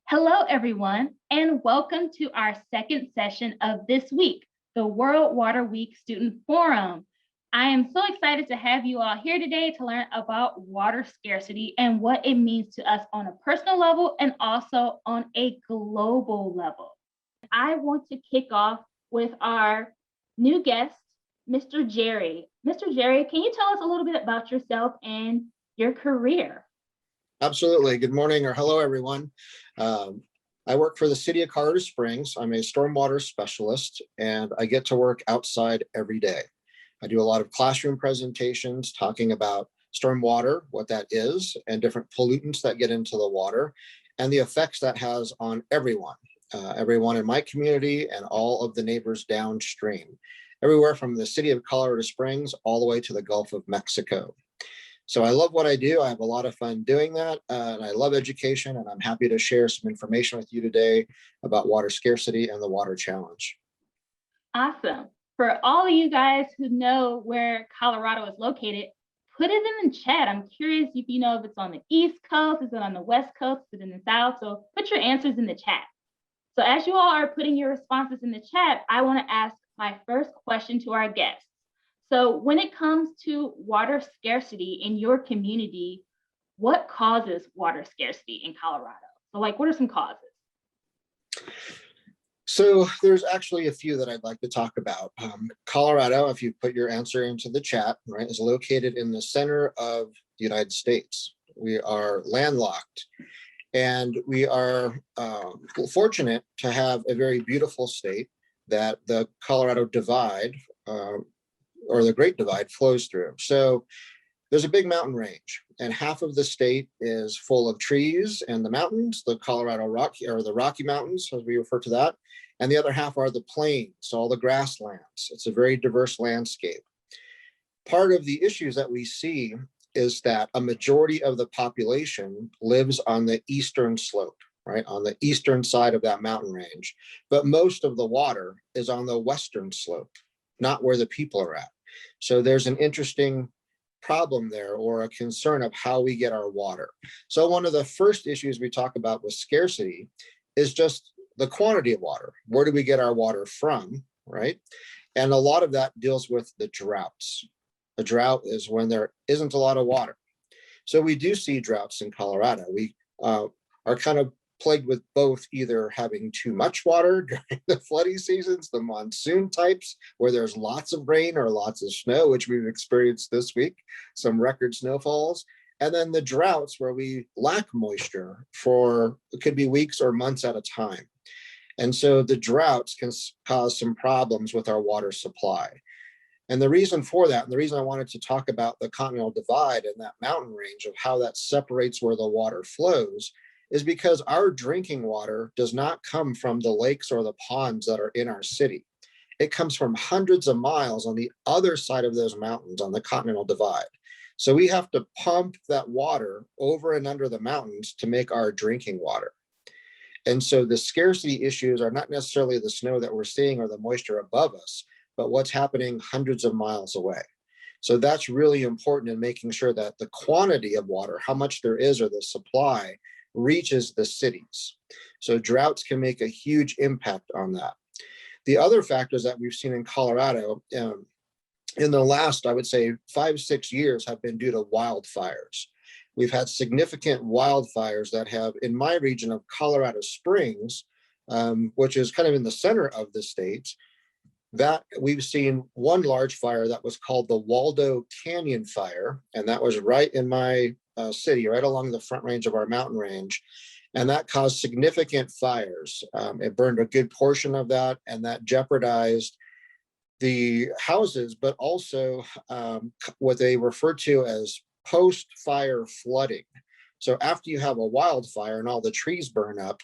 Hello, everyone, and welcome to our second session of this week, the World Water Week Student Forum. I am so excited to have you all here today to learn about water scarcity and what it means to us on a personal level and also on a global level. I want to kick off with our new guest, Mr. Jerry. Mr. Jerry, can you tell us a little bit about yourself and your career? Absolutely. Good morning or hello, everyone. I work for the city of Colorado Springs. I'm a stormwater specialist, and I get to work outside every day. I do a lot of classroom presentations talking about stormwater, what that is, and different pollutants that get into the water, and the effects that has on everyone in my community and all of the neighbors downstream, everywhere from the city of Colorado Springs all the way to the Gulf of Mexico. So I love what I do. I have a lot of fun doing that. And I love education, and I'm happy to share some information with you today about water scarcity and the water challenge. Awesome. For all of you guys who know where Colorado is located, put it in the chat. I'm curious if you know if it's on the East Coast, is it on the West Coast, is it in the South? So put your answers in the chat. So as you all are putting your responses in the chat, I want to ask my first question to our guests. So when it comes to water scarcity in your community, what causes water scarcity in Colorado? So what are some causes? So there's actually a few that I'd like to talk about. Colorado, if you put your answer into the chat, right, is located in the center of the United States. We are landlocked, and we are fortunate to have a very beautiful state that the Colorado Divide, or the Great Divide, flows through. So there's a big mountain range, and half of the state is full of trees and the mountains, the Colorado Rocky, or the Rocky Mountains, as we refer to that. And the other half are the plains, all the grasslands. It's a very diverse landscape. Part of the issues that we see is that a majority of the population lives on the eastern slope, right, on the eastern side of that mountain range. But most of the water is on the western slope, not where the people are at. So there's an interesting problem there, or a concern of how we get our water. So one of the first issues we talk about with scarcity is just the quantity of water. Where do we get our water from, right? And a lot of that deals with the droughts. A drought is when there isn't a lot of water. So we do see droughts in Colorado. We are kind of plagued with both either having too much water during the flooding seasons, the monsoon types, where there's lots of rain or lots of snow, which we've experienced this week, some record snowfalls, and then the droughts where we lack moisture for, it could be weeks or months at a time. And so the droughts can cause some problems with our water supply. And the reason for that, and the reason I wanted to talk about the Continental Divide and that mountain range of how that separates where the water flows, is because our drinking water does not come from the lakes or the ponds that are in our city. It comes from hundreds of miles on the other side of those mountains on the Continental Divide. So we have to pump that water over and under the mountains to make our drinking water. And so the scarcity issues are not necessarily the snow that we're seeing or the moisture above us, but what's happening hundreds of miles away. So that's really important in making sure that the quantity of water, how much there is, or the supply, reaches the cities. So droughts can make a huge impact on that. The other factors that we've seen in Colorado in the last, I would say, 5-6 years have been due to wildfires. We've had significant wildfires that have, in my region of Colorado Springs, which is kind of in the center of the state, that we've seen one large fire that was called the Waldo Canyon Fire, and that was right in my city, right along the front range of our mountain range. And that caused significant fires. It burned a good portion of that, and that jeopardized the houses, but also what they refer to as post-fire flooding. So after you have a wildfire and all the trees burn up,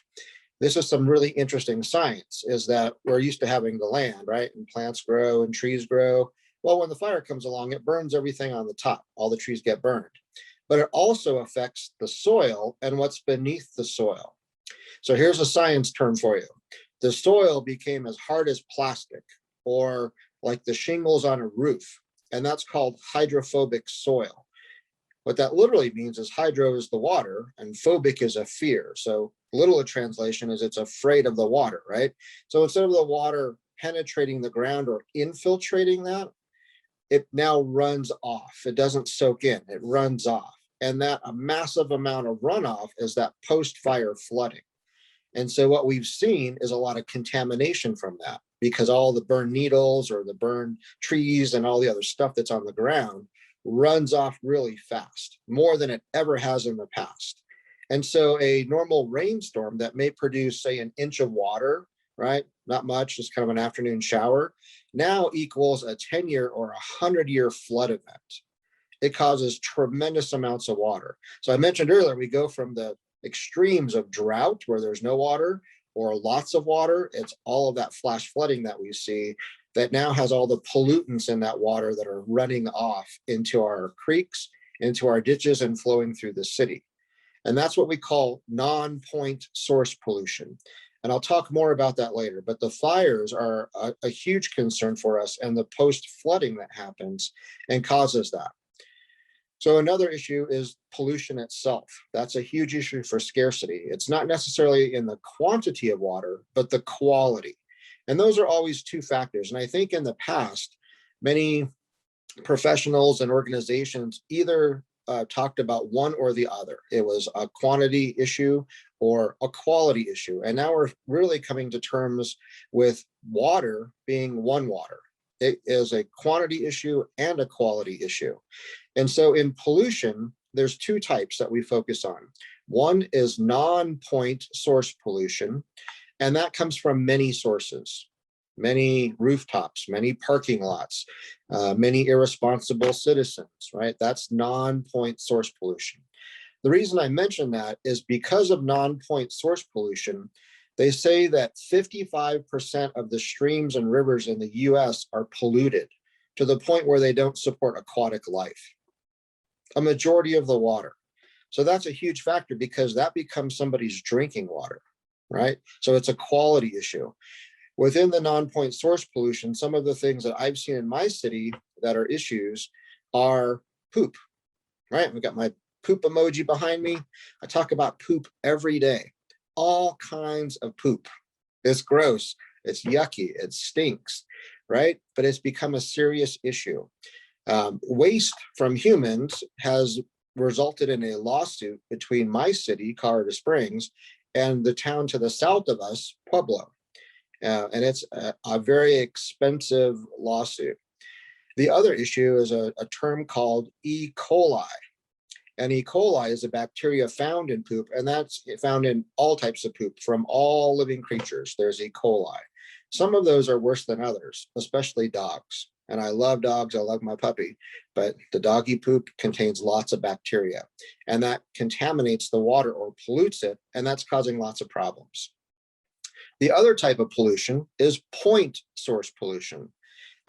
this is some really interesting science, is that we're used to having the land, right? And plants grow and trees grow. Well, when the fire comes along, it burns everything on the top. All the trees get burned. But it also affects the soil and what's beneath the soil. So here's a science term for you. The soil became as hard as plastic, or like the shingles on a roof, and that's called hydrophobic soil. What that literally means is hydro is the water and phobic is a fear. So literal translation is it's afraid of the water, right? So instead of the water penetrating the ground or infiltrating that, it now runs off. It doesn't soak in, it runs off. And that a massive amount of runoff is that post-fire flooding. And so what we've seen is a lot of contamination from that because all the burned needles or the burned trees and all the other stuff that's on the ground runs off really fast, more than it ever has in the past. And so a normal rainstorm that may produce, say, an inch of water, right? Not much, just kind of an afternoon shower, now equals a 10-year or 100-year flood event. It causes tremendous amounts of water. So I mentioned earlier, we go from the extremes of drought where there's no water or lots of water. It's all of that flash flooding that we see that now has all the pollutants in that water that are running off into our creeks, into our ditches, and flowing through the city. And that's what we call non-point source pollution. And I'll talk more about that later, but the fires are a huge concern for us and the post-flooding that happens and causes that. So another issue is pollution itself. That's a huge issue for scarcity. It's not necessarily in the quantity of water, but the quality. And those are always two factors. And I think in the past, many professionals and organizations either talked about one or the other. It was a quantity issue or a quality issue. And now we're really coming to terms with water being one water. It is a quantity issue and a quality issue. And so in pollution, there's two types that we focus on. One is non-point source pollution, and that comes from many sources, many rooftops, many parking lots, many irresponsible citizens, right? That's non-point source pollution. The reason I mention that is because of non-point source pollution, they say that 55% of the streams and rivers in the US are polluted to the point where they don't support aquatic life. A majority of the water. So that's a huge factor because that becomes somebody's drinking water, right? So it's a quality issue. Within the non-point source pollution, some of the things that I've seen in my city that are issues are poop, right? We've got my poop emoji behind me. I talk about poop every day, all kinds of poop. It's gross, it's yucky, it stinks, right? But it's become a serious issue. Waste from humans has resulted in a lawsuit between my city, Colorado Springs, and the town to the south of us, Pueblo. And it's a very expensive lawsuit. The other issue is a term called E. coli. And E. coli is a bacteria found in poop, and that's found in all types of poop from all living creatures. There's E. coli. Some of those are worse than others, especially dogs. And I love dogs, I love my puppy, but the doggy poop contains lots of bacteria, and that contaminates the water or pollutes it, and that's causing lots of problems. The other type of pollution is point source pollution.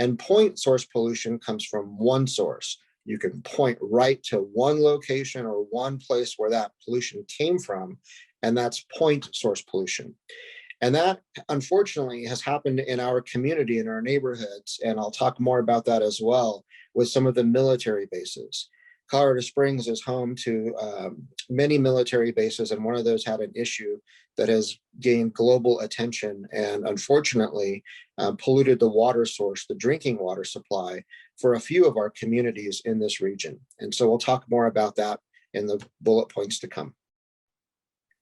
And point source pollution comes from one source. You can point right to one location or one place where that pollution came from, and that's point source pollution. And that, unfortunately, has happened in our community, in our neighborhoods, and I'll talk more about that as well with some of the military bases. Colorado Springs is home to many military bases, and one of those had an issue that has gained global attention and unfortunately polluted the water source, the drinking water supply for a few of our communities in this region. And so we'll talk more about that in the bullet points to come.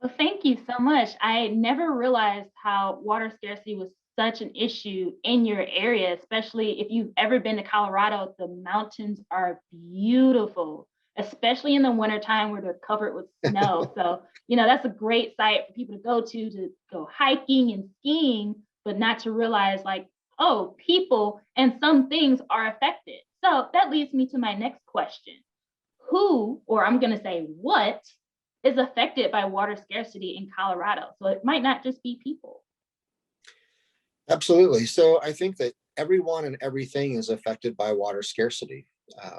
Well, thank you so much. I never realized how water scarcity was such an issue in your area, especially if you've ever been to Colorado. The mountains are beautiful, especially in the wintertime where they're covered with snow. So, that's a great site for people to go hiking and skiing, but not to realize people and some things are affected. So that leads me to my next question. Who, or I'm going to say what, is affected by water scarcity in Colorado? So it might not just be people. Absolutely. So I think that everyone and everything is affected by water scarcity.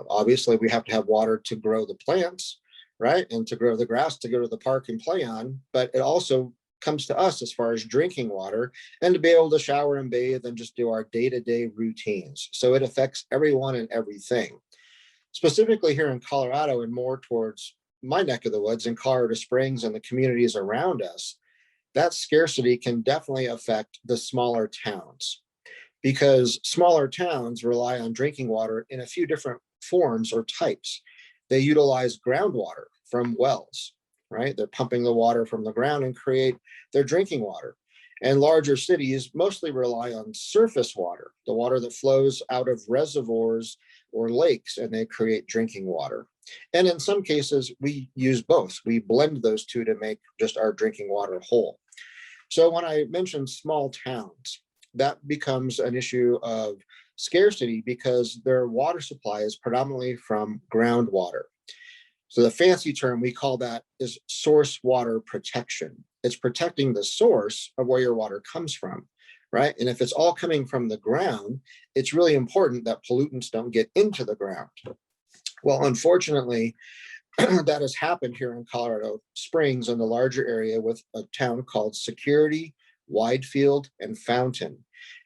Obviously, we have to have water to grow the plants, right? And to grow the grass, to go to the park and play on. But it also comes to us as far as drinking water and to be able to shower and bathe and just do our day-to-day routines. So it affects everyone and everything. Specifically here in Colorado and more towards my neck of the woods in Colorado Springs and the communities around us, that scarcity can definitely affect the smaller towns, because smaller towns rely on drinking water in a few different forms or types. They utilize groundwater from wells, right? They're pumping the water from the ground and create their drinking water. And larger cities mostly rely on surface water, the water that flows out of reservoirs or lakes, and they create drinking water. And in some cases, we use both. We blend those two to make just our drinking water whole. So when I mentioned small towns, that becomes an issue of scarcity because their water supply is predominantly from groundwater. So the fancy term we call that is source water protection. It's protecting the source of where your water comes from, right? And if it's all coming from the ground, it's really important that pollutants don't get into the ground. Well, unfortunately, that has happened here in Colorado Springs in the larger area with a town called Security, Widefield, and Fountain.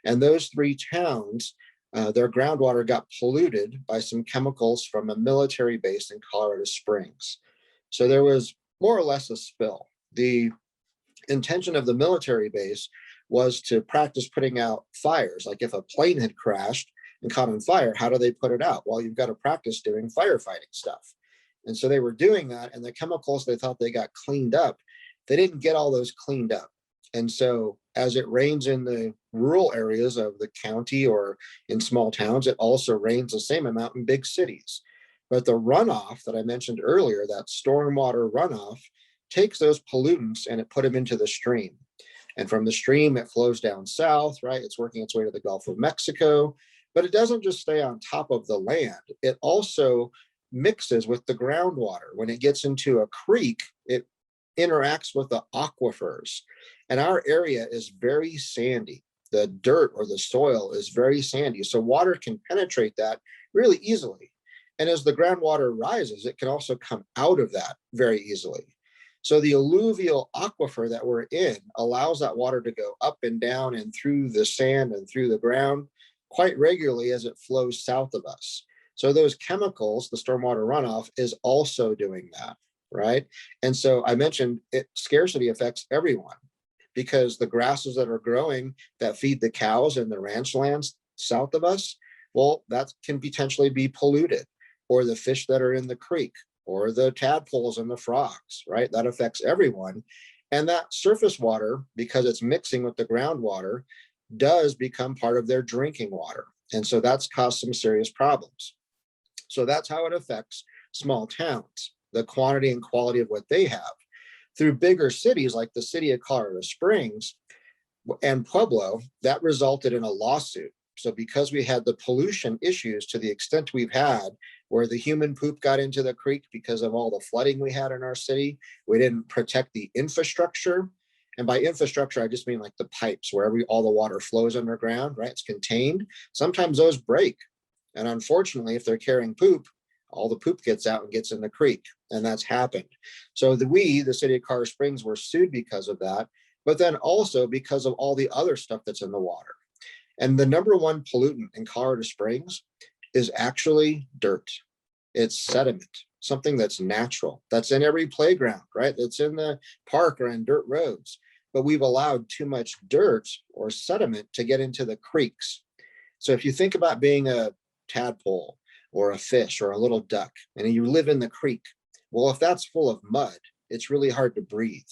And those three towns, their groundwater got polluted by some chemicals from a military base in Colorado Springs. So there was more or less a spill. The intention of the military base was to practice putting out fires. Like if a plane had crashed and caught on fire, how do they put it out? Well, you've got to practice doing firefighting stuff. And so they were doing that, and the chemicals they thought they got cleaned up, they didn't get all those cleaned up. And so as it rains in the rural areas of the county or in small towns, it also rains the same amount in big cities. But the runoff that I mentioned earlier, that stormwater runoff, takes those pollutants and it put them into the stream. And from the stream, it flows down south, right? It's working its way to the Gulf of Mexico, but it doesn't just stay on top of the land. It also mixes with the groundwater. When it gets into a creek, it interacts with the aquifers. And our area is very sandy. The dirt or the soil is very sandy. So water can penetrate that really easily. And as the groundwater rises, it can also come out of that very easily. So the alluvial aquifer that we're in allows that water to go up and down and through the sand and through the ground quite regularly as it flows south of us. So those chemicals, the stormwater runoff, is also doing that, right? And so I mentioned scarcity affects everyone because the grasses that are growing that feed the cows in the ranch lands south of us, well, that can potentially be polluted, or the fish that are in the creek, or the tadpoles and the frogs, right? That affects everyone. And that surface water, because it's mixing with the groundwater, does become part of their drinking water. And so that's caused some serious problems. So that's how it affects small towns, the quantity and quality of what they have. Through bigger cities like the city of Colorado Springs and Pueblo, that resulted in a lawsuit. So because we had the pollution issues to the extent we've had, where the human poop got into the creek because of all the flooding we had in our city, we didn't protect the infrastructure. And by infrastructure, I just mean like the pipes where all the water flows underground, right? It's contained. Sometimes those break. And unfortunately, if they're carrying poop, all the poop gets out and gets in the creek. And that's happened. So the city of Colorado Springs, were sued because of that, but then also because of all the other stuff that's in the water. And the number one pollutant in Colorado Springs is actually dirt. It's sediment, something that's natural, that's in every playground, right? It's in the park or in dirt roads. But we've allowed too much dirt or sediment to get into the creeks. So if you think about being a tadpole or a fish or a little duck, and you live in the creek, well, if that's full of mud, it's really hard to breathe,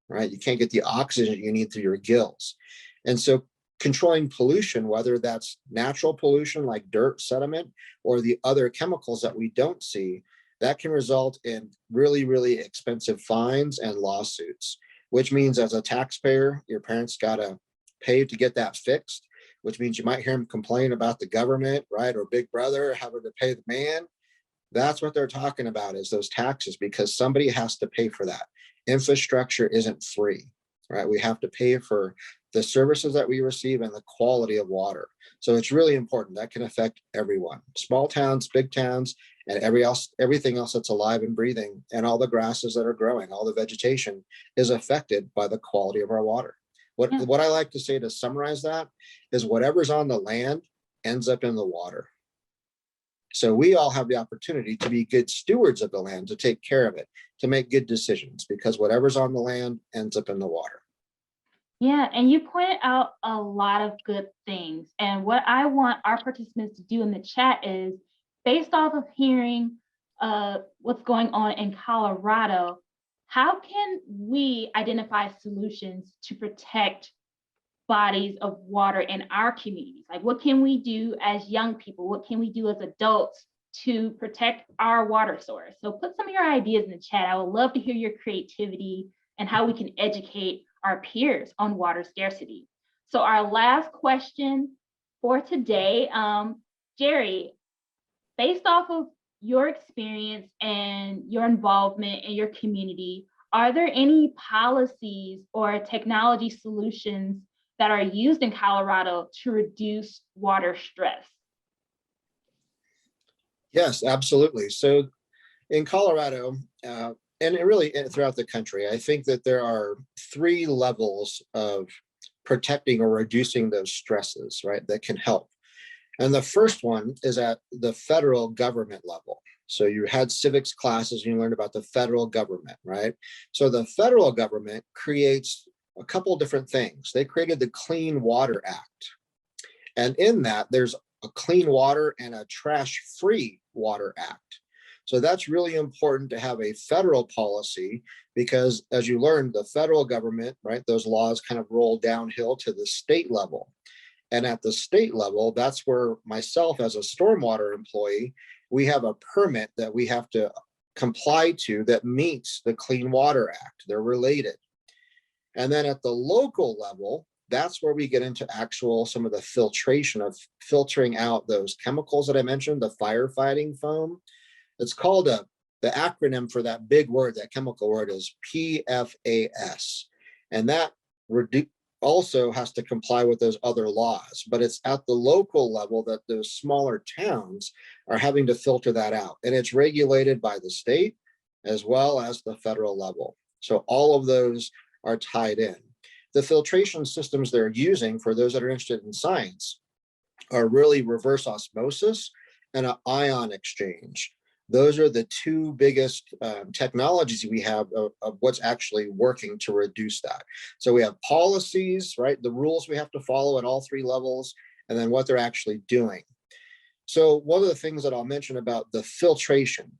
right? You can't get the oxygen you need through your gills. And so controlling pollution, whether that's natural pollution like dirt, sediment, or the other chemicals that we don't see, that can result in really, really expensive fines and lawsuits, which means as a taxpayer, your parents got to pay to get that fixed, which means you might hear them complain about the government, right? Or Big Brother having to pay the man. That's what they're talking about, is those taxes, because somebody has to pay for that. Infrastructure isn't free, right? We have to pay for the services that we receive and the quality of water. So it's really important. That can affect everyone, small towns, big towns, and everything else that's alive and breathing, and all the grasses that are growing, all the vegetation is affected by the quality of our water. What I like to say to summarize that is whatever's on the land ends up in the water. So we all have the opportunity to be good stewards of the land, to take care of it, to make good decisions, because whatever's on the land ends up in the water. Yeah, and you pointed out a lot of good things. And what I want our participants to do in the chat is, based off of hearing what's going on in Colorado, how can we identify solutions to protect bodies of water in our communities? Like, what can we do as young people? What can we do as adults to protect our water source? So put some of your ideas in the chat. I would love to hear your creativity and how we can educate our peers on water scarcity. So our last question for today, Jerry, based off of your experience and your involvement in your community, are there any policies or technology solutions that are used in Colorado to reduce water stress? Yes, absolutely. So in Colorado, and really throughout the country, I think that there are 3 levels of protecting or reducing those stresses, right, that can help. And the first one is at the federal government level. So you had civics classes and you learned about the federal government, right? So the federal government creates a couple different things. They created the Clean Water Act. And in that, there's a Clean Water and a Trash-Free Water Act. So that's really important to have a federal policy, because as you learned, the federal government, right, those laws kind of roll downhill to the state level. And at the state level, that's where myself as a stormwater employee, we have a permit that we have to comply to that meets the Clean Water Act. They're related. And then at the local level, that's where we get into some of the filtration of filtering out those chemicals that I mentioned, the firefighting foam. It's called the acronym for that big word, that chemical word, is PFAS. And that also has to comply with those other laws, but it's at the local level that those smaller towns are having to filter that out. And it's regulated by the state as well as the federal level. So all of those are tied in. The filtration systems they're using, for those that are interested in science, are really reverse osmosis and an ion exchange. Those are the 2 biggest technologies we have of what's actually working to reduce that. So we have policies, right? The rules we have to follow at all 3 levels, and then what they're actually doing. So one of the things that I'll mention about the filtration,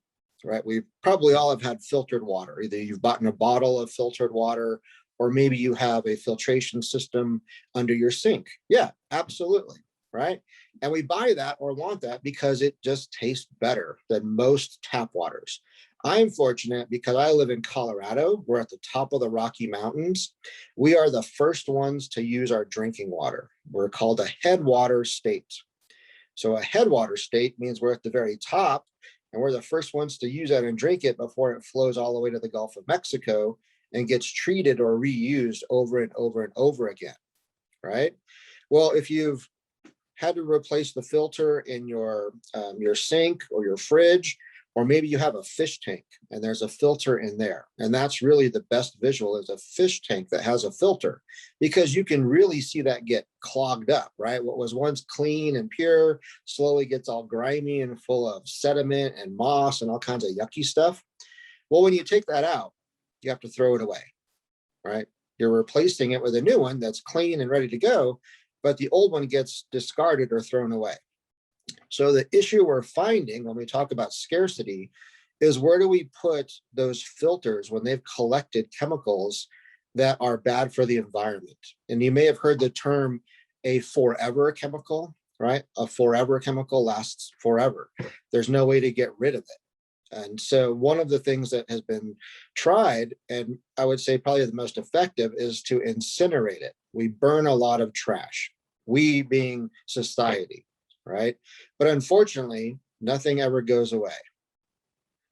right? We probably all have had filtered water. Either you've bought in a bottle of filtered water, or maybe you have a filtration system under your sink. Yeah, absolutely. Right? And we buy that or want that because it just tastes better than most tap waters. I'm fortunate because I live in Colorado. We're at the top of the Rocky Mountains. We are the first ones to use our drinking water. We're called a headwater state. So a headwater state means we're at the very top, and we're the first ones to use that and drink it before it flows all the way to the Gulf of Mexico and gets treated or reused over and over and over again, right? Well, if you've had to replace the filter in your sink or your fridge, or maybe you have a fish tank and there's a filter in there. And that's really the best visual, is a fish tank that has a filter, because you can really see that get clogged up, right? What was once clean and pure slowly gets all grimy and full of sediment and moss and all kinds of yucky stuff. Well, when you take that out, you have to throw it away, right? You're replacing it with a new one that's clean and ready to go, but the old one gets discarded or thrown away. So the issue we're finding when we talk about scarcity is, where do we put those filters when they've collected chemicals that are bad for the environment? And you may have heard the term a forever chemical, right? A forever chemical lasts forever. There's no way to get rid of it. And so one of the things that has been tried, and I would say probably the most effective, is to incinerate it. We burn a lot of trash, we being society, right? But unfortunately, nothing ever goes away.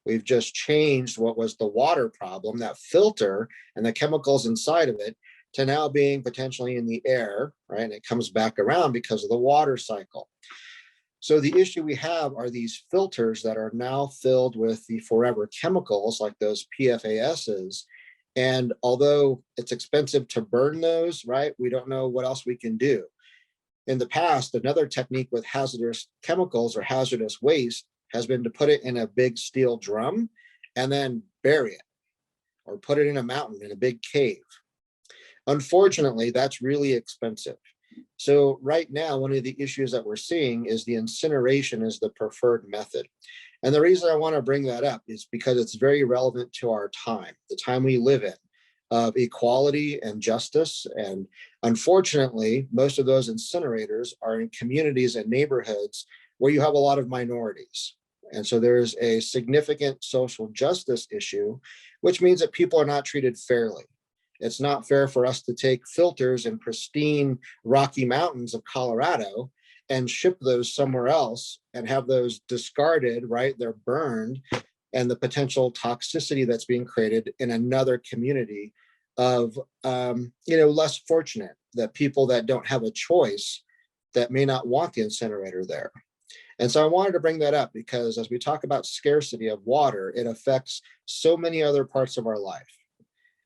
We've just changed what was the water problem, that filter and the chemicals inside of it, to now being potentially in the air, right? And it comes back around because of the water cycle. So the issue we have are these filters that are now filled with the forever chemicals, like those PFASs. And although it's expensive to burn those, right, we don't know what else we can do. In the past, another technique with hazardous chemicals or hazardous waste has been to put it in a big steel drum and then bury it, or put it in a mountain in a big cave. Unfortunately, that's really expensive. So right now, one of the issues that we're seeing is the incineration is the preferred method. And the reason I want to bring that up is because it's very relevant to our time, the time we live in, of equality and justice. And unfortunately, most of those incinerators are in communities and neighborhoods where you have a lot of minorities. And so there's a significant social justice issue, which means that people are not treated fairly. It's not fair for us to take filters in pristine Rocky Mountains of Colorado and ship those somewhere else and have those discarded, right? They're burned, and the potential toxicity that's being created in another community of, less fortunate, that people that don't have a choice, that may not want the incinerator there. And so I wanted to bring that up because as we talk about scarcity of water, it affects so many other parts of our life.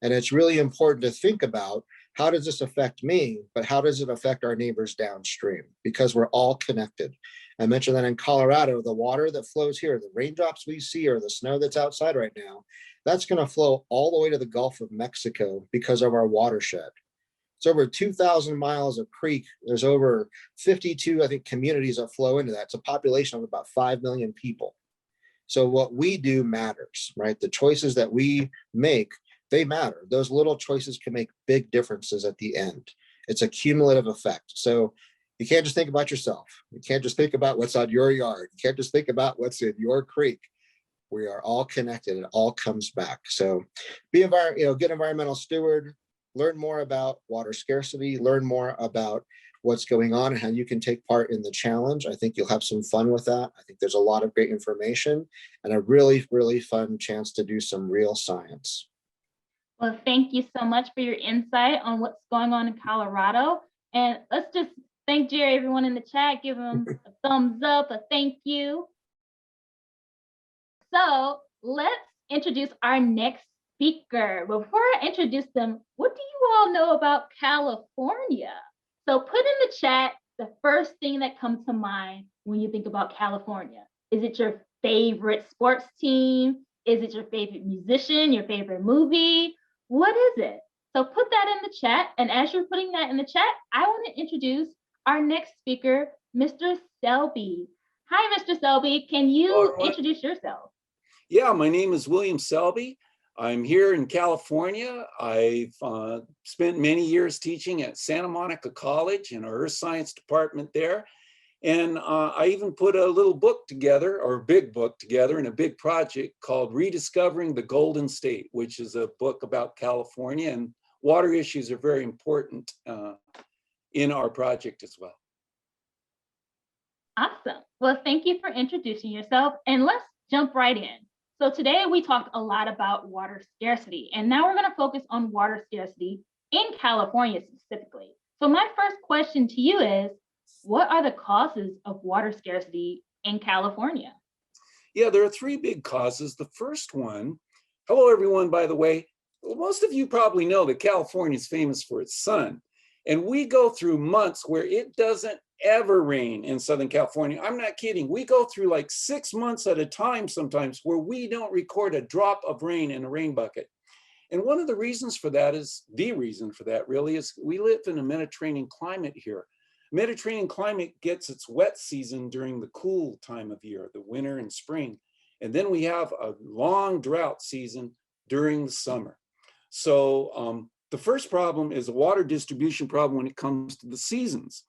And it's really important to think about, how does this affect me, but how does it affect our neighbors downstream? Because we're all connected. I mentioned that in Colorado, the water that flows here, the raindrops we see, or the snow that's outside right now, that's going to flow all the way to the Gulf of Mexico because of our watershed. It's over 2,000 miles of creek. There's over 52, I think, communities that flow into that. It's a population of about 5 million people. So what we do matters, right? The choices that we make, they matter. Those little choices can make big differences at the end. It's a cumulative effect. So you can't just think about yourself. You can't just think about what's on your yard. You can't just think about what's in your creek. We are all connected. It all comes back. So be good environmental steward, learn more about water scarcity, learn more about what's going on and how you can take part in the challenge. I think you'll have some fun with that. I think there's a lot of great information and a really, really fun chance to do some real science. Well, thank you so much for your insight on what's going on in Colorado. And let's just thank Jerry, everyone in the chat, give him a thumbs up, a thank you. So let's introduce our next speaker. Before I introduce them, what do you all know about California? So put in the chat the first thing that comes to mind when you think about California. Is it your favorite sports team? Is it your favorite musician, your favorite movie? What is it? So put that in the chat. And as you're putting that in the chat, I want to introduce our next speaker, Mr. Selby. Hi, Mr. Selby. Can you introduce yourself? Yeah, my name is William Selby. I'm here in California. I've spent many years teaching at Santa Monica College in our earth science department there. And I even put a little book together, or a big book together, in a big project called Rediscovering the Golden State, which is a book about California, and water issues are very important in our project as well. Awesome. Well, thank you for introducing yourself, and let's jump right in. So today we talked a lot about water scarcity, and now we're going to focus on water scarcity in California specifically. So my first question to you is, what are the causes of water scarcity in California? Yeah, there are three big causes. The first one, hello everyone, by the way. Well, most of you probably know that California is famous for its sun. And we go through months where it doesn't ever rain in Southern California. I'm not kidding. We go through like 6 months at a time sometimes where we don't record a drop of rain in a rain bucket. And one of the reasons for that is, the reason for that really is, we live in a Mediterranean climate here. Mediterranean climate gets its wet season during the cool time of year, the winter and spring. And then we have a long drought season during the summer. So the first problem is a water distribution problem when it comes to the seasons.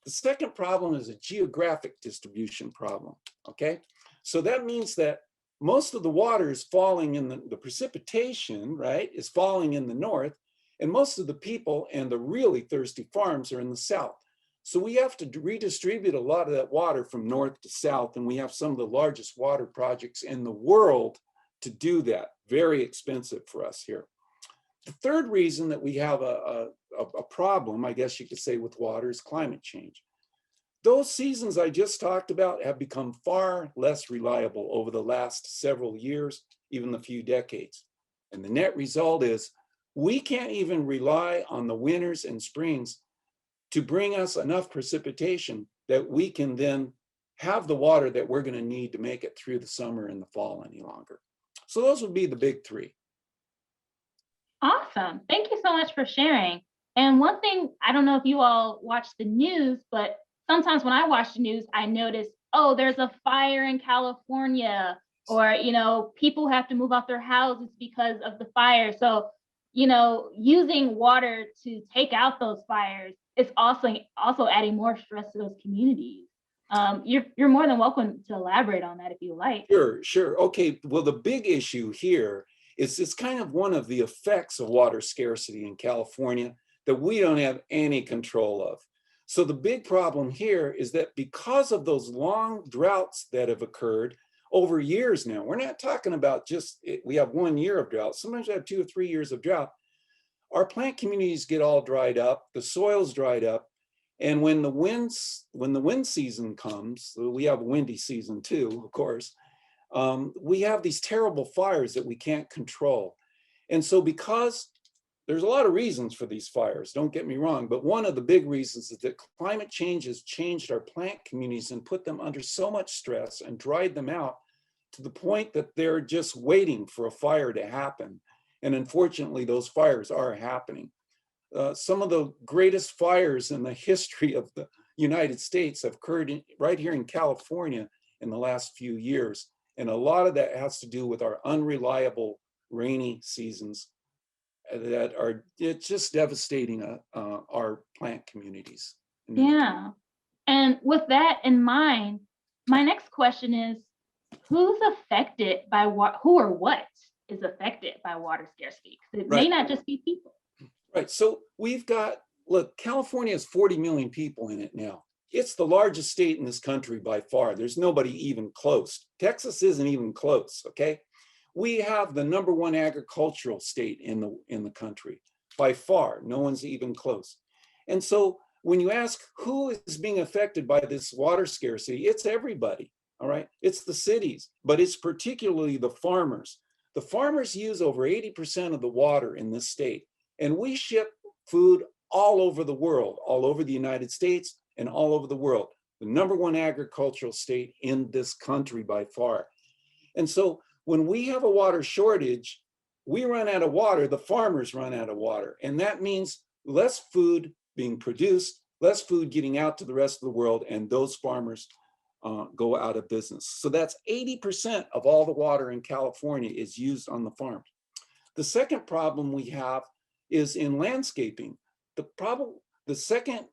The second problem is a geographic distribution problem, okay? So that means that most of the water is falling in the precipitation, right, is falling in the north, and most of the people and the really thirsty farms are in the south. So we have to redistribute a lot of that water from north to south, and we have some of the largest water projects in the world to do that. Very expensive for us here. The third reason that we have a problem, I guess you could say, with water is climate change. Those seasons I just talked about have become far less reliable over the last several years, even a few decades. And the net result is we can't even rely on the winters and springs to bring us enough precipitation that we can then have the water that we're going to need to make it through the summer and the fall any longer. So those would be the big three. Awesome. Thank you so much for sharing. And one thing, I don't know if you all watch the news, but sometimes when I watch the news, I notice, oh, there's a fire in California, or, people have to move out their houses because of the fire. So, using water to take out those fires is also adding more stress to those communities. You're more than welcome to elaborate on that if you like. Sure. Okay. Well, the big issue here is it's kind of one of the effects of water scarcity in California that we don't have any control of. So the big problem here is that because of those long droughts that have occurred over years now, we're not talking about we have 1 year of drought. Sometimes we have 2 or 3 years of drought. Our plant communities get all dried up, the soil's dried up. And when the wind season comes, we have a windy season too, of course, we have these terrible fires that we can't control. And so because there's a lot of reasons for these fires, don't get me wrong, but one of the big reasons is that climate change has changed our plant communities and put them under so much stress and dried them out to the point that they're just waiting for a fire to happen. And unfortunately, those fires are happening. Some of the greatest fires in the history of the United States have occurred right here in California in the last few years. And a lot of that has to do with our unreliable rainy seasons that are just devastating our plant communities. Yeah. And with that in mind, my next question is, who's affected by who or what is affected by water scarcity? Because it may not just be people. Right. So look, California has 40 million people in it now. It's the largest state in this country by far. There's nobody even close. Texas isn't even close, okay? We have the #1 agricultural state in the country by far. No one's even close. And so when you ask who is being affected by this water scarcity, it's everybody, all right? It's the cities, but it's particularly the farmers. The farmers use over 80% of the water in this state, and we ship food all over the world, all over the United States and all over the world. The #1 agricultural state in this country by far. And so when we have a water shortage, we run out of water, the farmers run out of water. And that means less food being produced, less food getting out to the rest of the world, and those farmers go out of business. So that's 80% of all the water in California is used on the farms. The second problem we have is in landscaping. The second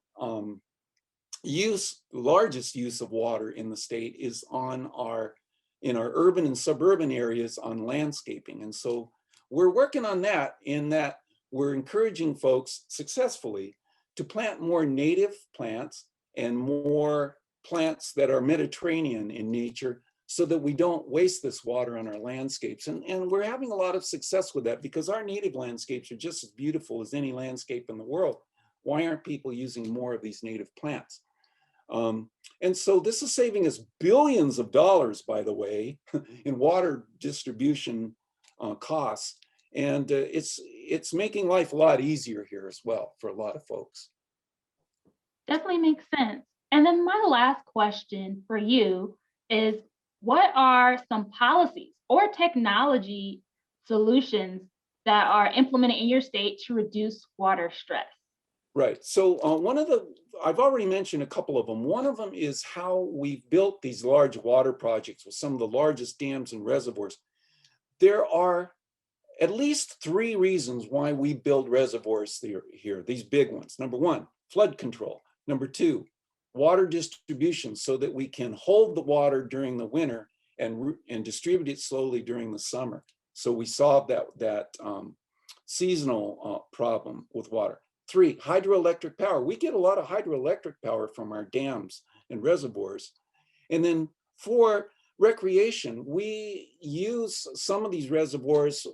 largest use of water in the state is in our urban and suburban areas on landscaping. And so we're working on that in that we're encouraging folks successfully to plant more native plants and more plants that are Mediterranean in nature so that we don't waste this water on our landscapes. And we're having a lot of success with that because our native landscapes are just as beautiful as any landscape in the world. Why aren't people using more of these native plants? And so this is saving us billions of dollars, by the way, in water distribution costs. And it's making life a lot easier here as well for a lot of folks. Definitely makes sense. And then my last question for you is, what are some policies or technology solutions that are implemented in your state to reduce water stress? Right. So I've already mentioned a couple of them. One of them is how we've built these large water projects with some of the largest dams and reservoirs. There are at least 3 reasons why we build reservoirs here, these big ones. #1, flood control. #2, water distribution so that we can hold the water during the winter and distribute it slowly during the summer. So we solve that seasonal problem with water. 3, hydroelectric power. We get a lot of hydroelectric power from our dams and reservoirs. And then 4, recreation. We use some of these reservoirs,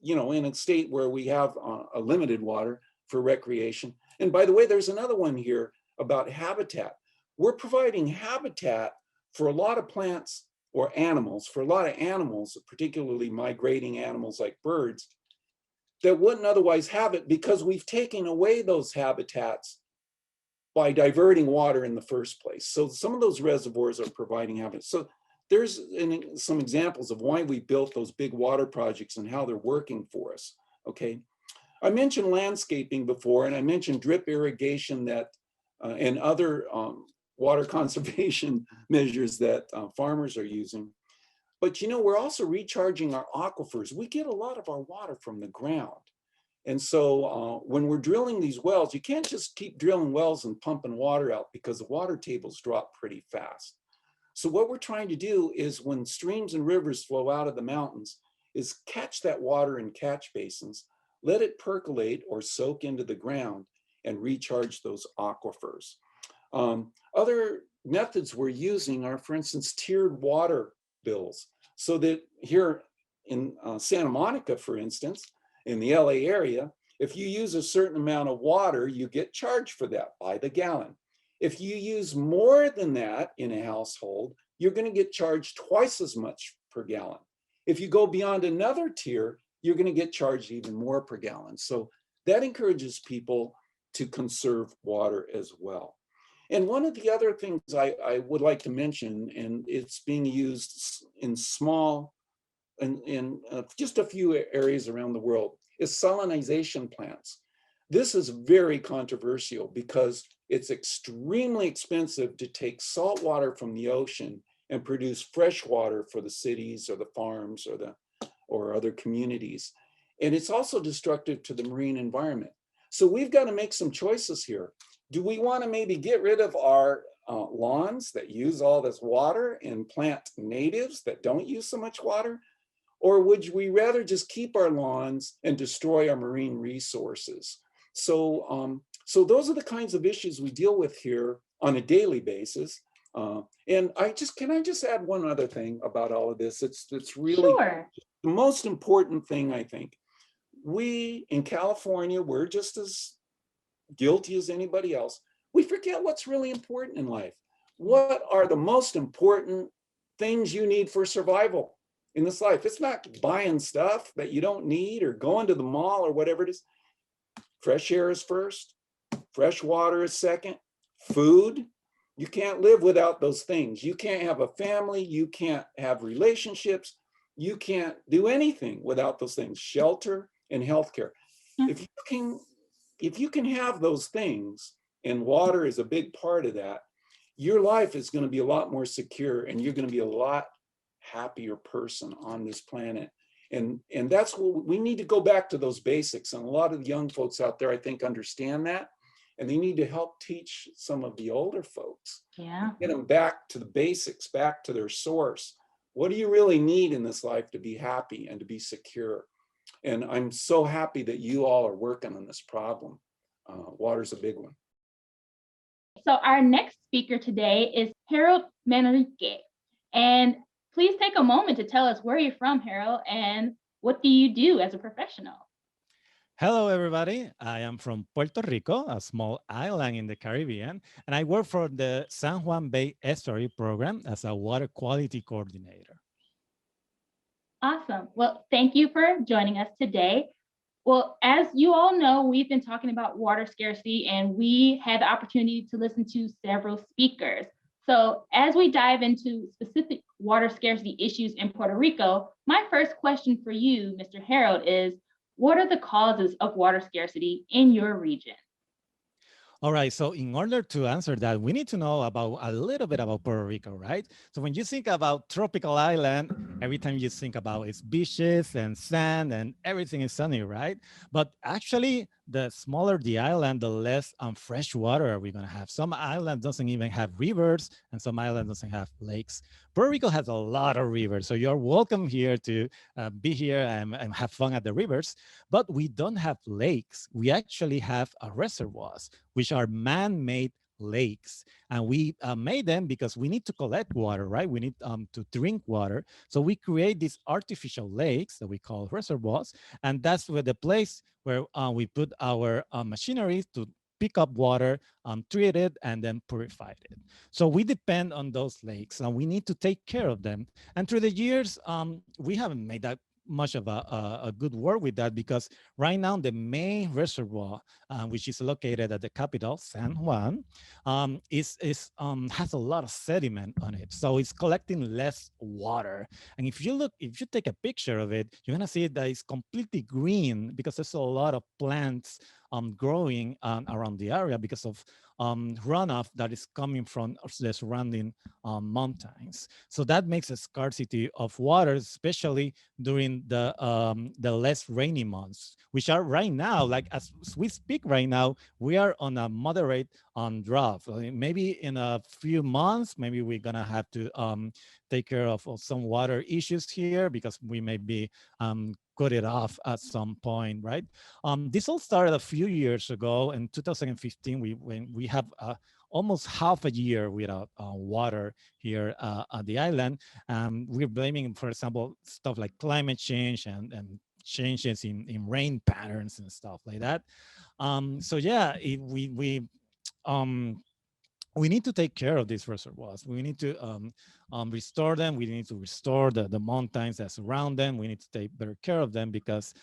in a state where we have a limited water for recreation. And by the way, there's another one here about habitat. We're providing habitat for a lot of plants or animals, for a lot of animals, particularly migrating animals like birds, that wouldn't otherwise have it because we've taken away those habitats by diverting water in the first place. So some of those reservoirs are providing habitat. So there's some examples of why we built those big water projects and how they're working for us, okay? I mentioned landscaping before, and I mentioned drip irrigation that and other water conservation measures that farmers are using. But you know, we're also recharging our aquifers. We get a lot of our water from the ground. And so when we're drilling these wells, you can't just keep drilling wells and pumping water out because the water tables drop pretty fast. So what we're trying to do is when streams and rivers flow out of the mountains is catch that water in catch basins, let it percolate or soak into the ground and recharge those aquifers. Other methods we're using are, for instance, tiered water bills. So that here in Santa Monica, for instance, in the LA area, if you use a certain amount of water, you get charged for that by the gallon. If you use more than that in a household, you're going to get charged twice as much per gallon. If you go beyond another tier, you're going to get charged even more per gallon. So that encourages people to conserve water as well. And one of the other things I would like to mention, and it's being used in small, in just a few areas around the world, is salinization plants. This is very controversial because it's extremely expensive to take salt water from the ocean and produce fresh water for the cities or the farms or other communities. And it's also destructive to the marine environment. So we've got to make some choices here. Do we want to maybe get rid of our lawns that use all this water and plant natives that don't use so much water? Or would we rather just keep our lawns and destroy our marine resources? So, so those are the kinds of issues we deal with here on a daily basis. And can I just add one other thing about all of this? It's really Sure. the most important thing, I think. We in California, we're just as guilty as anybody else. We forget what's really important in life. What are the most important things you need for survival in this life? It's not buying stuff that you don't need or going to the mall or whatever it is. Fresh air is first, fresh water is second, food. You can't live without those things. You can't have a family, you can't have relationships, you can't do anything without those things, shelter and healthcare. Yeah. If you can have those things, and water is a big part of that, your life is going to be a lot more secure and you're going to be a lot happier person on this planet. And that's what we need to go back to, those basics. And a lot of the young folks out there, I think, understand that. And they need to help teach some of the older folks. Yeah. Get them back to the basics, back to their source. What do you really need in this life to be happy and to be secure? And I'm so happy that you all are working on this problem. Water's a big one. So our next speaker today is Harold Manrique. And please take a moment to tell us where you're from, Harold, and what do you do as a professional? Hello, everybody. I am from Puerto Rico, a small island in the Caribbean, and I work for the San Juan Bay Estuary program as a water quality coordinator. Awesome. Well, thank you for joining us today. Well, as you all know, we've been talking about water scarcity, and we had the opportunity to listen to several speakers. So as we dive into specific water scarcity issues in Puerto Rico, my first question for you, Mr. Harold, is what are the causes of water scarcity in your region? All right, so in order to answer that, we need to know about a little bit about Puerto Rico, right? So when you think about tropical island, every time you think about its beaches and sand and everything is sunny, right? But actually, the smaller the island, the less fresh water are we gonna have. Some island doesn't even have rivers and some island doesn't have lakes. Puerto Rico has a lot of rivers, so you're welcome here to be here and have fun at the rivers, but we don't have lakes. We actually have reservoirs, which are man-made lakes. And we made them because we need to collect water, right? We need to drink water. So we create these artificial lakes that we call reservoirs. And that's where the place where we put our machinery to pick up water, treat it, and then purify it. So we depend on those lakes and we need to take care of them. And through the years, we haven't made that much of a good work with that, because right now the main reservoir, which is located at the capital, San Juan, has a lot of sediment on it. So it's collecting less water. And if you take a picture of it, you're gonna see that it's completely green because there's a lot of plants growing around the area because of runoff that is coming from the surrounding mountains. So that makes a scarcity of water, especially during the less rainy months, which are right now, like as we speak right now, we are on a moderate drought. Maybe in a few months, maybe we're gonna have to take care of some water issues here because we may be cut it off at some point, right? This all started a few years ago in 2015. When we have almost half a year without water here on the island. We're blaming, for example, stuff like climate change and changes in rain patterns and stuff like that. So yeah, we need to take care of these reservoirs. We need to restore them. We need to restore the mountains that surround them. We need to take better care of them because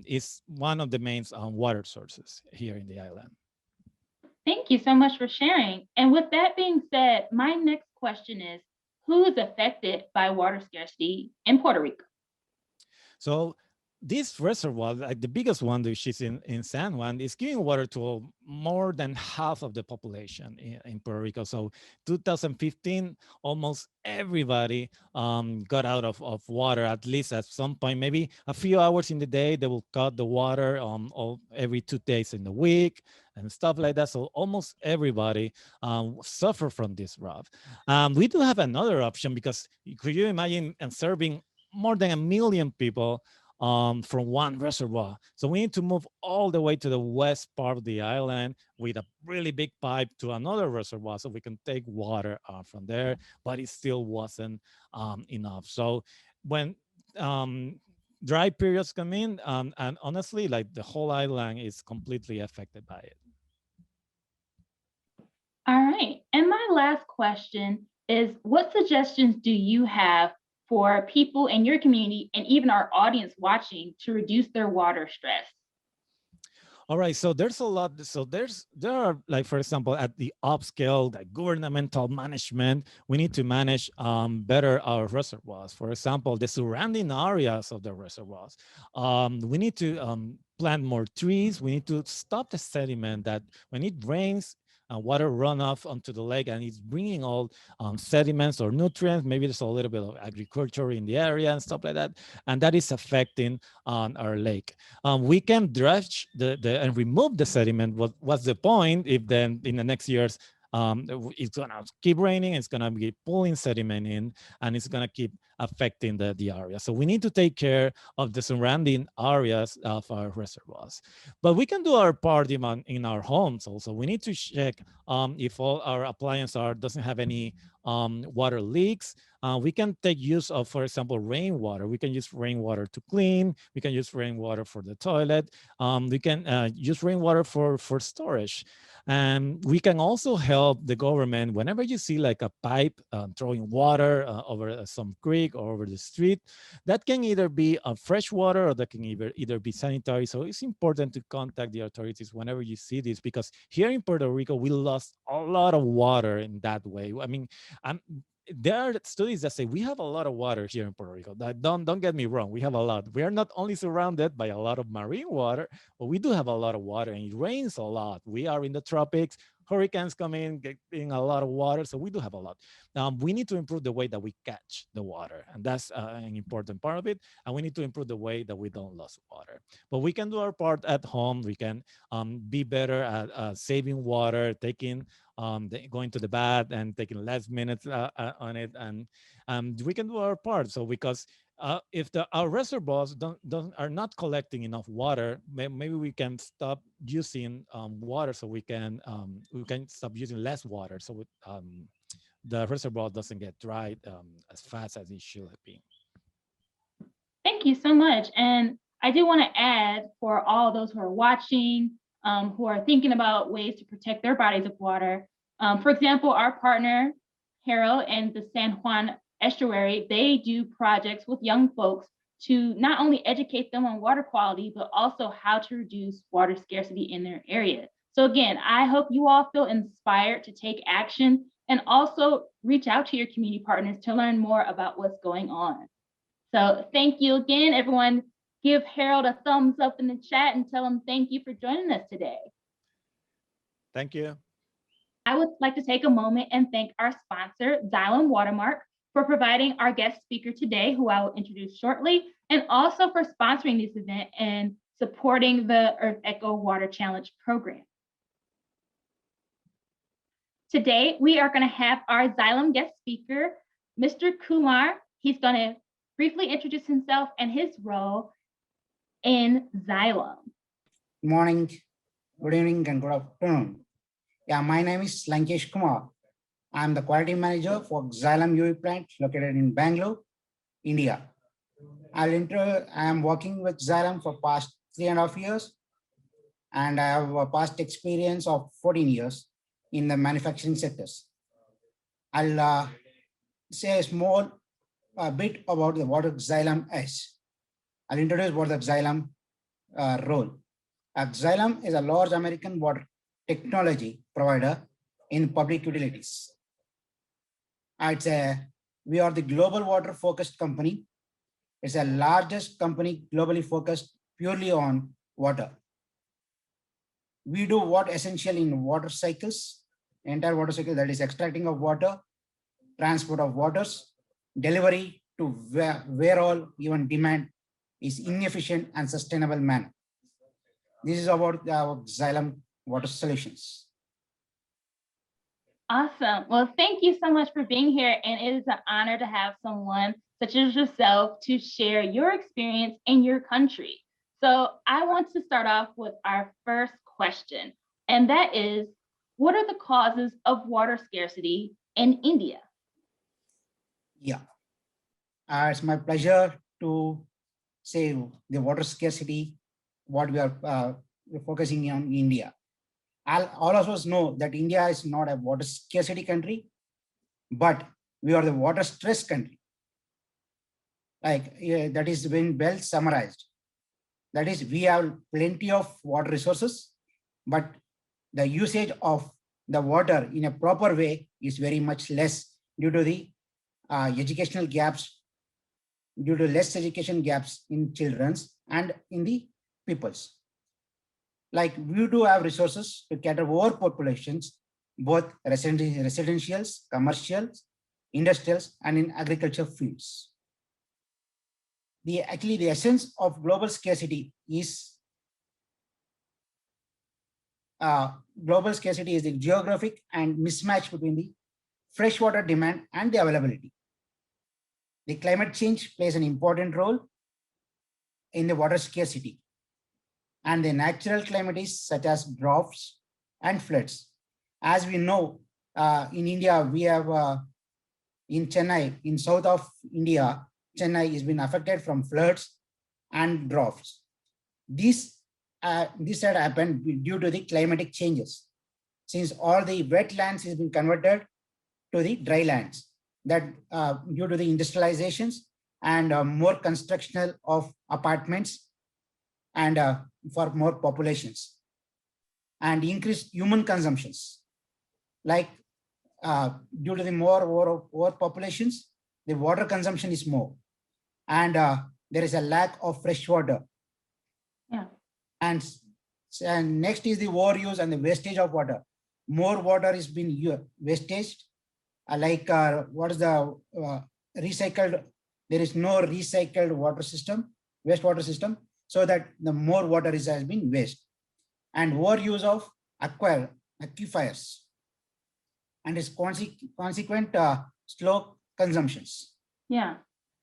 it's one of the main water sources here in the island. Thank you so much for sharing. And with that being said, my next question is, who is affected by water scarcity in Puerto Rico? So this reservoir, like the biggest one, which is in San Juan, is giving water to more than half of the population in Puerto Rico. So 2015, almost everybody got out of water, at least at some point, maybe a few hours in the day, they will cut the water every 2 days in the week and stuff like that. So almost everybody suffer from this drought. We do have another option, because could you imagine serving more than 1 million people from one reservoir? So we need to move all the way to the west part of the island with a really big pipe to another reservoir so we can take water from there, but it still wasn't enough. So when dry periods come in, and honestly, like the whole island is completely affected by it. All right. And my last question is, what suggestions do you have for people in your community and even our audience watching to reduce their water stress? All right, so there's a lot. So there are, like, for example, at the upscale, like governmental management, we need to manage better our reservoirs. For example, the surrounding areas of the reservoirs. We need to plant more trees. We need to stop the sediment that when it rains, water runoff onto the lake, and it's bringing all sediments or nutrients. Maybe there's a little bit of agriculture in the area and stuff like that, and that is affecting our lake. We can dredge and remove the sediment. What's the point if then in the next years it's gonna keep raining, it's gonna be pulling sediment in, and it's gonna keep affecting the area. So we need to take care of the surrounding areas of our reservoirs. But we can do our part in our homes also. We need to check if all our appliances doesn't have any water leaks. We can take use of, for example, rainwater. We can use rainwater to clean. We can use rainwater for the toilet. We can use rainwater for storage. And we can also help the government whenever you see like a pipe throwing water over some creek or over the street. That can either be fresh water or that can either be sanitary. So it's important to contact the authorities whenever you see this, because here in Puerto Rico, we lost a lot of water in that way. I mean, there are studies that say we have a lot of water here in Puerto Rico. Don't get me wrong, we have a lot. We are not only surrounded by a lot of marine water, but we do have a lot of water, and it rains a lot. We are in the tropics, hurricanes come in, getting a lot of water, so we do have a lot. We need to improve the way that we catch the water, and that's an important part of it. And we need to improve the way that we don't lose water. But we can do our part at home. We can be better at saving water, going to the bath and taking less minutes on it, and we can do our part. So because if our reservoirs are not collecting enough water, maybe we can stop using water, so we can stop using less water, so the reservoir doesn't get dried as fast as it should have been. Thank you so much. And I do want to add, for all those who are watching, who are thinking about ways to protect their bodies of water. For example, our partner, Harold, and the San Juan Estuary, they do projects with young folks to not only educate them on water quality, but also how to reduce water scarcity in their area. So again, I hope you all feel inspired to take action and also reach out to your community partners to learn more about what's going on. So thank you again, everyone. Give Harold a thumbs up in the chat and tell him thank you for joining us today. Thank you. I would like to take a moment and thank our sponsor, Xylem Watermark, for providing our guest speaker today, who I will introduce shortly, and also for sponsoring this event and supporting the EarthEcho Water Challenge program. Today, we are going to have our Xylem guest speaker, Mr. Kumar. He's going to briefly introduce himself and his role in Xylem. Good morning, good evening, and good afternoon. Yeah, my name is Lankesh Kumar. I'm the quality manager for Xylem UV plant located in Bangalore, India. I am working with Xylem for past 3.5 years, and I have a past experience of 14 years in the manufacturing sectors. I'll say a small bit about the what Xylem is. I'll introduce what the Xylem role. Xylem is a large American water technology provider in public utilities. We are the global water focused company. It's the largest company globally focused purely on water. We do what essential in water cycles, entire water cycle, that is extracting of water, transport of waters, delivery to where all even demand is inefficient and sustainable manner. This is about our Xylem water solutions. Awesome. Well, thank you so much for being here. And it is an honor to have someone such as yourself to share your experience in your country. So I want to start off with our first question, and that is, what are the causes of water scarcity in India? Yeah, it's my pleasure to say the water scarcity, what we are focusing on India. All of us know that India is not a water scarcity country, but we are the water stress country. That is been well summarized. That is, we have plenty of water resources, but the usage of the water in a proper way is very much less due to the educational gaps, due to less education gaps in children's and in the peoples. Like, we do have resources to cater over populations, both residentials, commercials, industrials, and in agriculture fields. Actually, the essence of global scarcity is the geographic and mismatch between the freshwater demand and the availability. The climate change plays an important role in the water scarcity. And the natural calamities such as droughts and floods. As we know, in India, we have in Chennai, in south of India, Chennai has been affected from floods and droughts. This had happened due to the climatic changes, since all the wetlands has been converted to the dry lands, that due to the industrializations and more construction of apartments and for more populations and increased human consumptions. Like due to the more populations, the water consumption is more, and there is a lack of fresh water. Yeah. And next is the overuse and the wastage of water. More water is being wasted. What is the recycled? There is no recycled water system, wastewater system, so that the more water has been wasted. And overuse of aquifers, and its consequent slow consumptions. Yeah,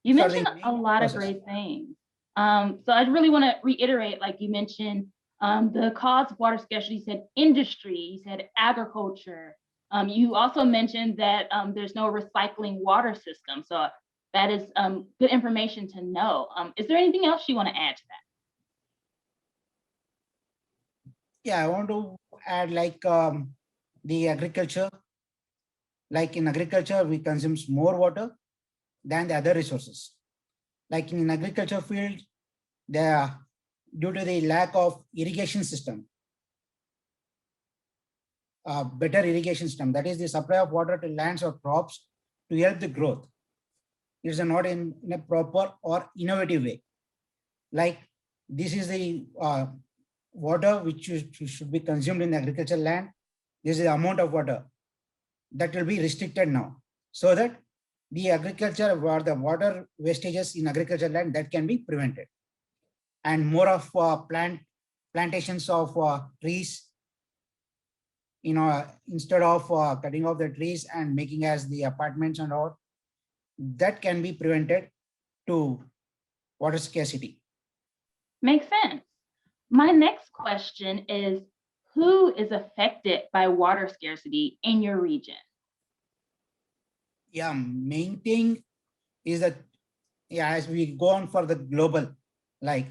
you mentioned a lot of great things. So I really want to reiterate, like you mentioned, the cause of water scarcity. You said industry, you said agriculture. You also mentioned that there's no recycling water system. So that is good information to know. Is there anything else you want to add to that? Yeah, I want to add the agriculture. Like in agriculture, we consume more water than the other resources. Like in agriculture field, due to the lack of irrigation system, better irrigation system, that is the supply of water to lands or crops to help the growth. It is not in a proper or innovative way. Like this is the water which should be consumed in the agricultural land. This is the amount of water that will be restricted now, so that the agriculture or the water wastages in agricultural land that can be prevented. And more of plantations of trees, instead of cutting off the trees and making as the apartments and all, that can be prevented to water scarcity. Makes sense. My next question is, who is affected by water scarcity in your region? Yeah, main thing is that, as we go on for the global, like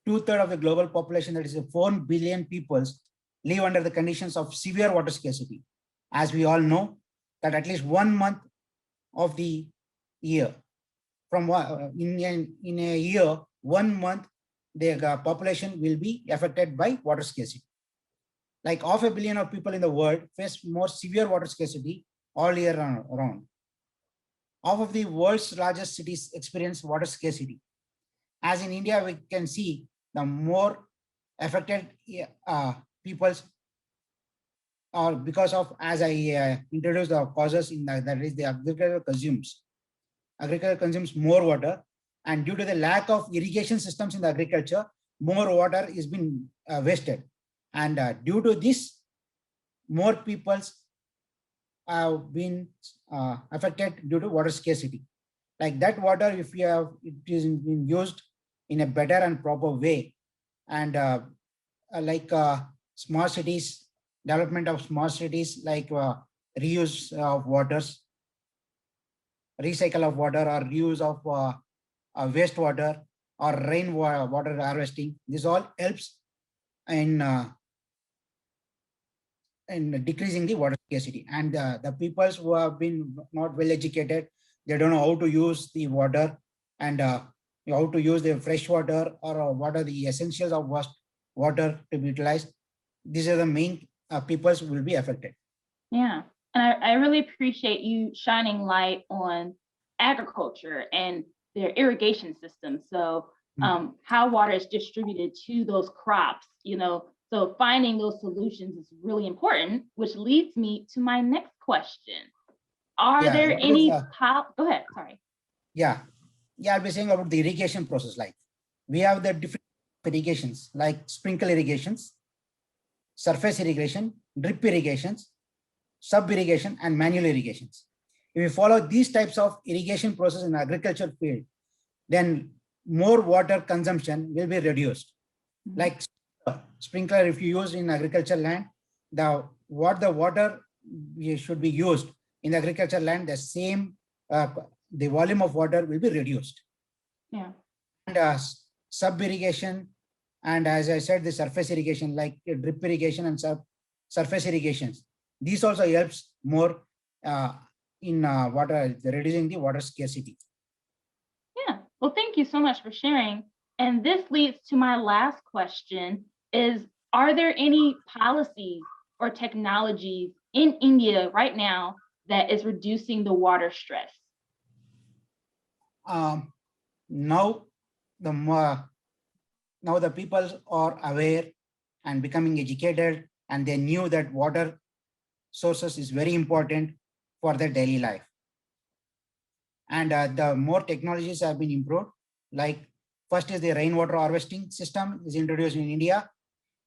2/3 of the global population, that is 4 billion people, live under the conditions of severe water scarcity. As we all know, that at least 1 month of the year, from in a year, 1 month, the population will be affected by water scarcity. Like 500 million of people in the world face more severe water scarcity all year round. Half of the world's largest cities experience water scarcity. As in India, we can see the more affected peoples are because of, as I introduced the causes in that is the agriculture consumes. Agriculture consumes more water, and due to the lack of irrigation systems in the agriculture, more water is being wasted. And due to this, more peoples have been affected due to water scarcity. Like that water, if it is being used in a better and proper way, and like smart cities, development of smart cities, like reuse of waters, recycle of water, or reuse of wastewater, or rainwater harvesting. This all helps in decreasing the water scarcity. And the peoples who have been not well educated, they don't know how to use the water, and how to use the fresh water, or what are the essentials of water to be utilized. These are the main peoples will be affected. Yeah, and I really appreciate you shining light on agriculture and their irrigation system. So how water is distributed to those crops, so finding those solutions is really important, which leads me to my next question. Are there any, go ahead, sorry. Yeah, I'll be saying about the irrigation process. Like we have the different irrigations, like sprinkle irrigations, surface irrigation, drip irrigations, sub irrigation, and manual irrigations. If we follow these types of irrigation process in the agriculture field, then more water consumption will be reduced. Like sprinkler, if you use in agricultural land, the water should be used in the agricultural land, the same, the volume of water will be reduced. Yeah. And sub irrigation, and as I said, the surface irrigation, like drip irrigation and surface irrigations, these also helps more in reducing the water scarcity. Yeah, well, thank you so much for sharing. And this leads to my last question is, are there any policies or technologies in India right now that is reducing the water stress? Now the people are aware and becoming educated, and they knew that water sources is very important for their daily life. And the more technologies have been improved, like first is the rainwater harvesting system is introduced in India,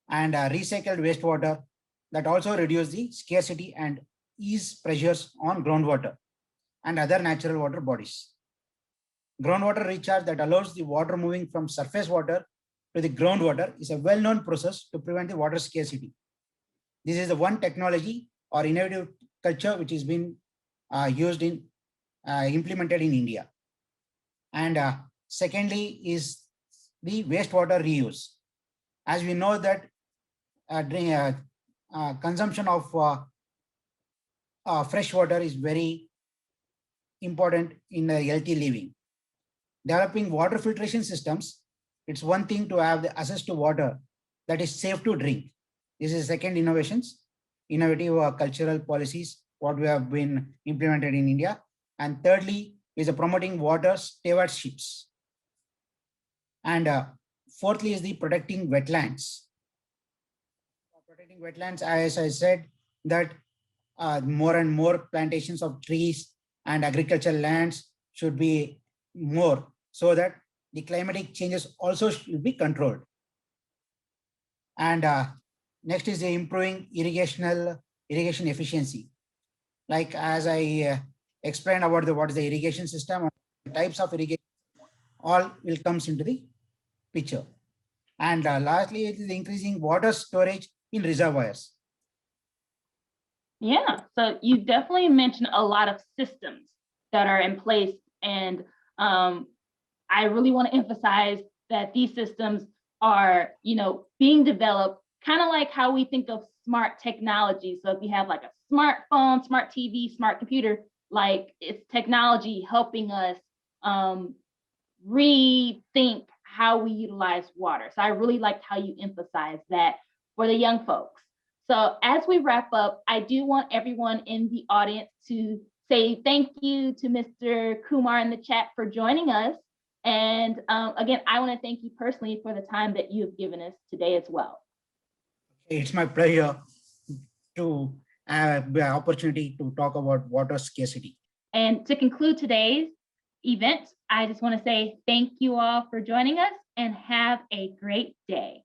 and recycled wastewater that also reduce the scarcity and ease pressures on groundwater and other natural water bodies. Groundwater recharge that allows the water moving from surface water to the groundwater is a well-known process to prevent the water scarcity. This is the one technology or innovative culture which has been implemented in India. And secondly is the wastewater reuse. As we know that consumption of fresh water is very important in healthy living. developing water filtration systems. It's one thing to have the access to water that is safe to drink. This is second innovative cultural policies, what we have been implemented in India. And thirdly is promoting water stewardships. And fourthly is the protecting wetlands. Protecting wetlands, as I said, that more and more plantations of trees and agricultural lands should be more, so that the climatic changes also should be controlled. And next is the improving irrigation efficiency. Like as I explained about what is the irrigation system, types of irrigation, all will comes into the picture. And lastly, it is increasing water storage in reservoirs. Yeah, so you definitely mentioned a lot of systems that are in place, and I really want to emphasize that these systems are, being developed kind of like how we think of smart technology. So if you have like a smartphone, smart TV, smart computer, like it's technology helping us rethink how we utilize water. So I really liked how you emphasize that for the young folks. So as we wrap up, I do want everyone in the audience to say thank you to Mr. Kumar in the chat for joining us. And again, I want to thank you personally for the time that you have given us today as well. It's my pleasure to have the opportunity to talk about water scarcity. And to conclude today's event, I just want to say thank you all for joining us and have a great day.